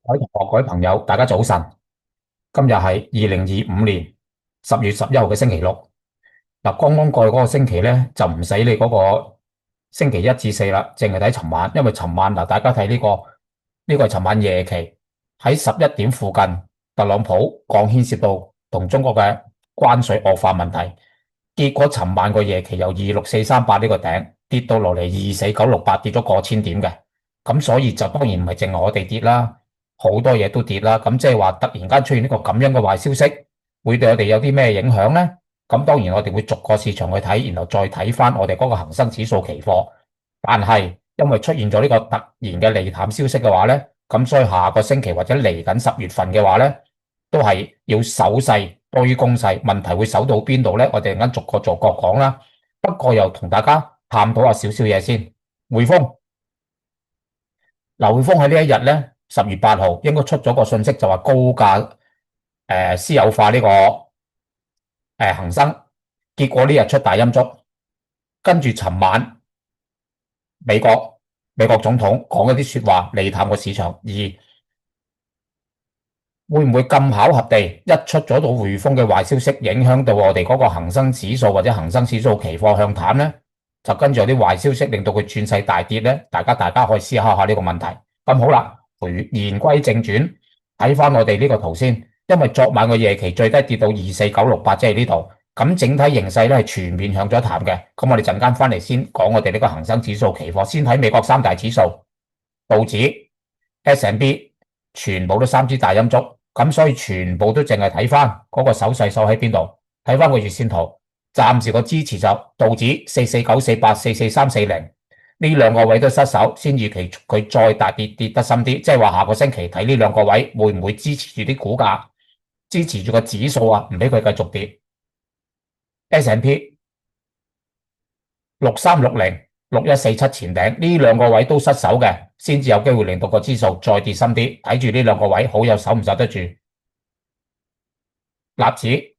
各位朋友，大家早晨。今日係2025年10月11號嘅星期六。嗱，剛剛過去嗰個星期咧，就唔使你嗰個星期一至四啦，淨係睇尋晚。因為尋晚嗱，大家睇呢個係尋晚夜期喺11點附近，特朗普講牽涉到同中國嘅關稅惡化問題，結果尋晚個夜期由26438呢個頂跌到落嚟24968，跌咗過千點嘅。咁所以就當然唔係淨係我哋跌啦。好多嘢都跌啦，咁即係話突然間出現呢個咁樣嘅壞消息，會對我哋有啲咩影響呢？咁當然我哋會逐個市場去睇，然後再睇翻我哋嗰個恒生指數期貨。但係因為出現咗呢個突然嘅利淡消息嘅話呢，咁所以下個星期或者嚟緊10月份嘅話呢，都係要守勢多於攻勢。問題會守到邊度呢？我哋陣間逐個逐個講啦。不過又同大家探討下少少嘢先。匯豐匯豐喺呢一日呢，10月8號應該出咗個信息，就話高價私有化呢個恒生，結果呢日出大陰燭，跟住尋晚美國總統講一啲說話利淡個市場，而會唔會咁巧合地一出咗到匯豐嘅壞消息，影響到我哋嗰個恒生指數或者恒生指數期貨向淡呢？就跟住有啲壞消息令到佢轉勢大跌呢？大家可以思考下呢個問題。咁好啦，言歸正傳，睇翻我哋呢個圖先，因為昨晚個夜期最低跌到24968，即係呢度。咁整體形勢咧係全面向咗淡嘅。咁我哋陣間翻嚟先講我哋呢個恒生指數期貨，先睇美國三大指數，道指、S&P 全部都三支大陰燭，咁所以全部都淨係睇翻嗰個手勢收喺邊度。睇翻個月線圖，暫時個支持就道指44948、44340。呢兩個位都失守，先預期佢再大跌跌得深啲，即係話下個星期睇呢兩個位會唔會支持住啲股價，支持住個指數啊，唔俾佢繼續跌。S&P 6360、6147前頂呢兩個位都失守嘅，先至有機會令到個指數再跌深啲。睇住呢兩個位好有守唔守得住。納指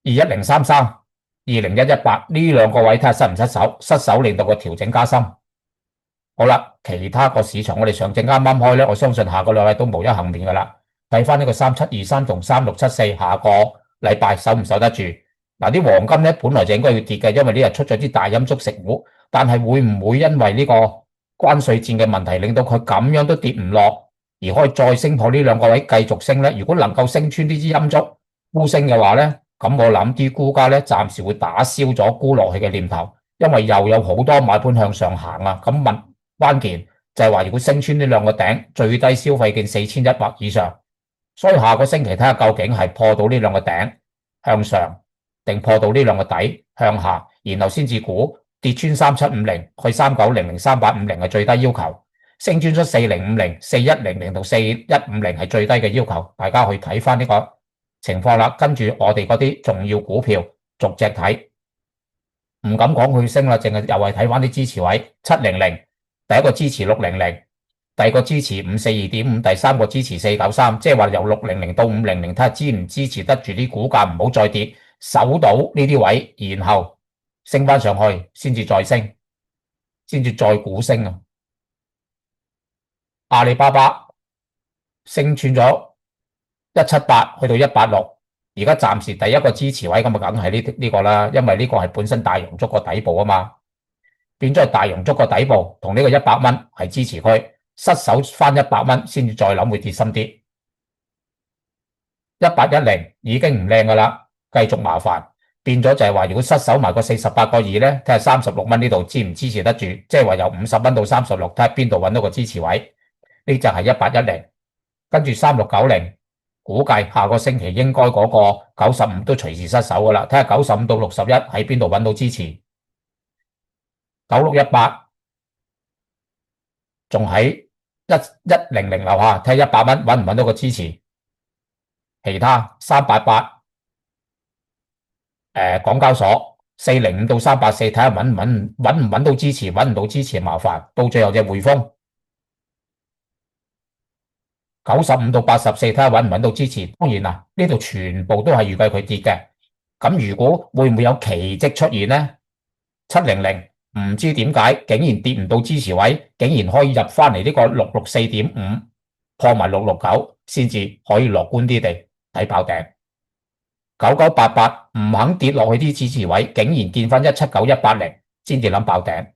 21033、20118呢兩個位睇下失唔失守，失守令到個調整加深。好啦，其他個市場我哋上證啱啱開咧，我相信下個禮拜都無一幸免噶啦。睇翻呢個3723同3674，下個禮拜守唔守得住？嗱，啲黃金咧本來就應該要跌嘅，因為呢日出咗啲大陰燭食糊，但係會唔會因為呢個關稅戰嘅問題，令到佢咁樣都跌唔落，而可以再升破呢兩個位繼續升咧？如果能夠升穿呢支陰燭沽升嘅話咧，咁我諗啲沽家咧暫時會打消咗沽落去嘅念頭，因為又有好多買盤向上行啊。咁關鍵就係話，如果升穿呢兩個頂，最低消費見4100或以上，所以下個星期睇下究竟係破到呢兩個頂向上，定破到呢兩個底向下，然後先至估跌穿3750去3900、3850係最低要求，升穿出4050、4100同4150係最低嘅要求，大家去睇翻呢個情況啦。跟住我哋嗰啲重要股票逐隻睇，唔敢講佢升啦，淨係又係睇翻啲支持位700。第一個支持600，第二個支持542.5，第三個支持493，即係話由600到500，睇下支唔支持得住啲股價唔好再跌，守到呢啲位，然後升翻上去，先至再升，先至再估升啊！阿里巴巴升穿咗178去到186，而家暫時第一個支持位咁啊，梗係呢個啦，因為呢個係本身大陽燭個底部啊嘛。變咗係大陽燭個底部，同呢個100蚊係支持區，失守翻100蚊先至再諗會跌深啲。1810已經唔靚噶啦，繼續麻煩，變咗就係話如果失守埋個48.2咧，睇下36蚊呢度支唔支持得住，即係話由50蚊到36，睇下邊度揾到個支持位。呢就係1810，跟住3690，估計下個星期應該嗰個95都隨時失守噶啦，睇下95到61喺邊度揾到支持。9618仲喺1100樓下，睇下100蚊揾唔揾到個支持。其他388港交所405到384，睇下揾唔揾到支持，揾唔到支持麻煩。到最後隻匯豐95到84，睇下揾唔揾到支持。當然啦，呢度全部都係預計佢跌嘅。咁如果會唔會有奇蹟出現呢？700唔知點解竟然跌唔到支持位，竟然可以入翻嚟呢個664.5，破埋669，先至可以樂觀啲地睇爆頂。9988唔肯跌落去啲支持位，竟然見翻179、180先至諗爆頂。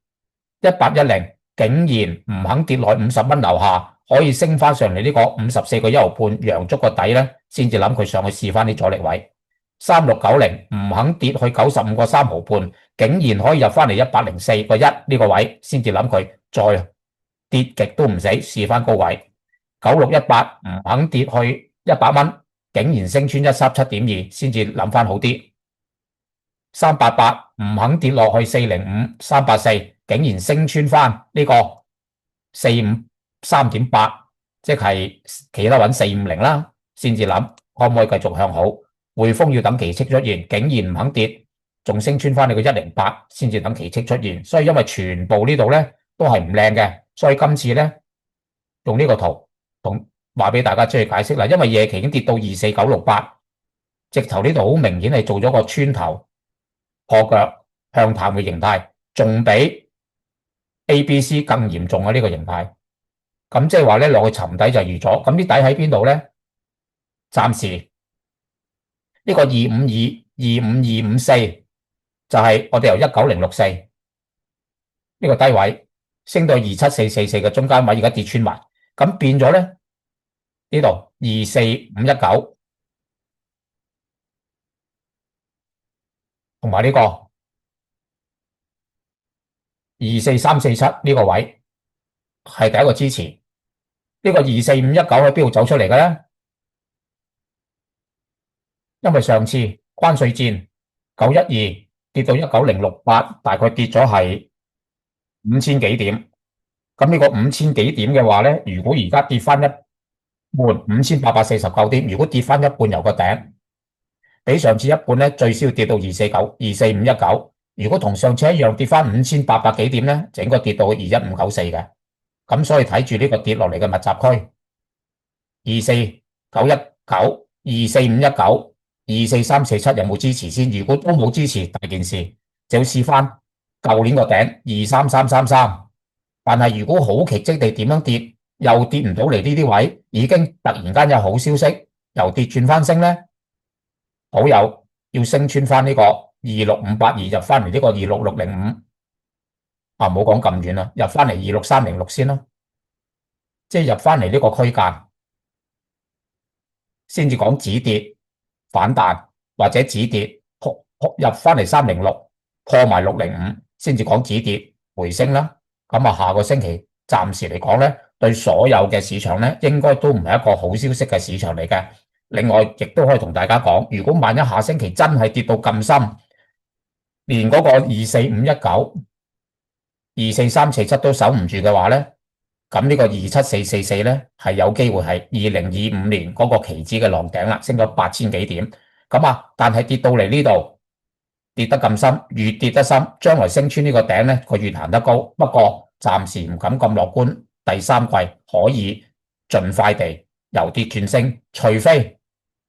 1810竟然唔肯跌落去50蚊樓下，可以升翻上嚟呢個54個1毫半，陽燭個底咧，先至諗佢上去試翻啲阻力位。3690唔肯跌去95個3毫半，竟然可以入翻嚟104個1呢個位，先至諗佢再跌極都唔死，試翻高位。9618唔肯跌去100蚊，竟然升穿137.2，先至諗翻好啲。388唔肯跌落去405、384，竟然升穿翻呢個453.8，即係企得穩450啦，先至諗可唔可以繼續向好。匯豐要等奇蹟出現，竟然唔肯跌，仲升穿翻你個108，先至等奇蹟出現。所以因為全部呢度咧都係唔靚嘅，所以今次咧用呢個圖同話俾大家出去解釋啦。因為夜期已經跌到24968，直頭呢度好明顯係做咗個穿頭破腳向淡嘅形態，仲比 ABC 更嚴重嘅呢個形態。咁即係話咧落去沉底就預咗。咁啲底喺邊度咧？暫時呢個25254就係我哋由19064呢個低位升到27444嘅中間位，而家跌穿埋，咁變咗咧呢度24519同埋呢個24347呢個位係第一個支持。呢個24519喺邊度走出嚟嘅咧？因為上次關稅戰912跌到19068，大概跌咗係5000幾點。咁呢個5000幾點嘅話咧，如果而家跌翻一半5849點，如果跌翻一半由個頂，比上次一半咧，最少要跌到24519。如果同上次一樣跌翻5800幾點咧，就應該跌到21594嘅。咁所以睇住呢個跌落嚟嘅密集區24919、24519、24347有冇支持先？如果都冇支持，大件事就要試翻舊年個頂23333。但係如果好奇蹟地點樣跌，又跌唔到嚟呢啲位，已經突然間有好消息，由跌轉翻升咧，好有要升穿翻呢個26582，入翻嚟呢個26605。唔好講咁遠啦，入翻嚟26306先啦，即係入翻嚟呢個區間，先至講止跌反彈或者止跌入翻嚟306破埋605，先至講止跌回升啦。咁啊，下個星期暫時嚟講咧，對所有嘅市場咧，應該都唔係一個好消息嘅市場嚟嘅。另外，亦都可以同大家講，如果萬一下星期真係跌到咁深，連嗰個24519、24347都守唔住嘅話咧，咁呢個27444咧係有機會係2025年嗰個期指嘅浪頂啦，升咗8000幾點。咁啊，但係跌到嚟呢度跌得咁深，越跌得深，將來升穿呢個頂咧，佢越行得高。不過暫時唔敢咁樂觀，第三季可以盡快地由跌轉升，除非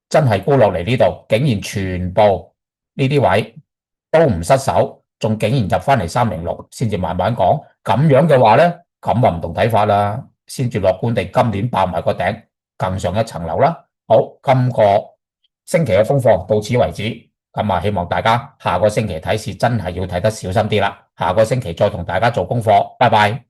真係沽落嚟呢度，竟然全部呢啲位都唔失手，仲竟然入翻嚟306，先至慢慢講。咁樣嘅話咧，咁啊唔同睇法啦，先至樂觀地今年爆埋個頂，更上一層樓啦。好，今個星期嘅功課到此為止。咁啊，希望大家下個星期睇市真係要睇得小心啲啦。下個星期再同大家做功課，拜拜。